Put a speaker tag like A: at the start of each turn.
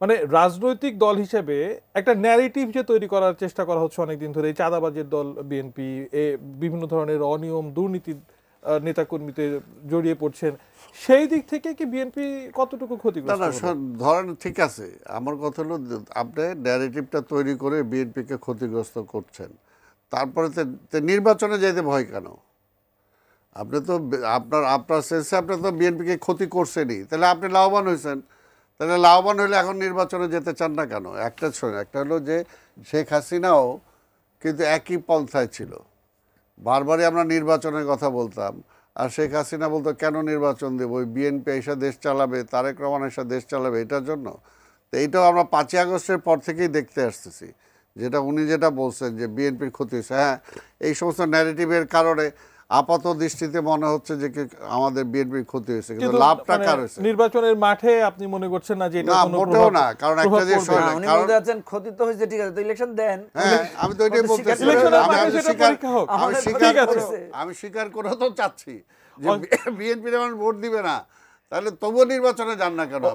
A: মানে রাজনৈতিক দল হিসেবে একটা ন্যারেটিভ যে তৈরি করার চেষ্টা করা হচ্ছে অনেকদিন ধরে, এই চাঁদাবাজের দল বিএনপি, বিভিন্ন ধরনের অনিয়ম দুর্নীতি নেতাকর্মীতে জড়িয়ে পড়ছেন, সেই দিক থেকে কি বিএনপি কতটুকু
B: না
A: ক্ষতিগ্রস্ত
B: না
A: হলো?
B: ধরেন ঠিক আছে, আমার কথা হলো আপনি ন্যারেটিভটা তৈরি করে বিএনপিকে ক্ষতিগ্রস্ত করছেন, তারপরে নির্বাচনে যেতে ভয় কেন? আপনি তো আপনার সেন্সে আপনি তো বিএনপিকে ক্ষতি করছেনই, তাহলে আপনি লাভবান হয়েছেন। তাহলে লাভবান হলে এখন নির্বাচনে যেতে চান না কেন? একটা হলো যে শেখ হাসিনাও কিন্তু একই পন্থায় ছিল, বারবারই আমরা নির্বাচনের কথা বলতাম, আর শেখ হাসিনা বলতো কেন নির্বাচন দেব, ওই বিএনপি এসে দেশ চালাবে, তারেক রহমান এসে দেশ চালাবে, এটার জন্য। তো এইটাও আমরা 5ই আগস্টের পর থেকেই দেখতে আসতেছি, যেটা বলছেন যে বিএনপির ক্ষতি হয়েছে। হ্যাঁ, এই সমস্ত ন্যারেটিভের কারণে আপাত দৃষ্টিতে মনে হচ্ছে যে আমাদের বিএনপির ক্ষতি হয়েছে, কিন্তু লাভটা কার হয়েছে?
A: নির্বাচনের মাঠে আপনি মনে করছেন না যে এটা
B: না,
A: কোনো
B: মোটেও না। কারণ একটা যে
C: উনি বলতে যাচ্ছেন ক্ষতি তো হয়েছে, ঠিক আছে, তো ইলেকশন দেন।
B: হ্যাঁ, আমি তো এটাই বলতেছি, আমি স্বীকার করে তো চাচ্ছি যে বিএনপি যখন ভোট দিবে না, তাহলে তবুও নির্বাচনে যান না কেন?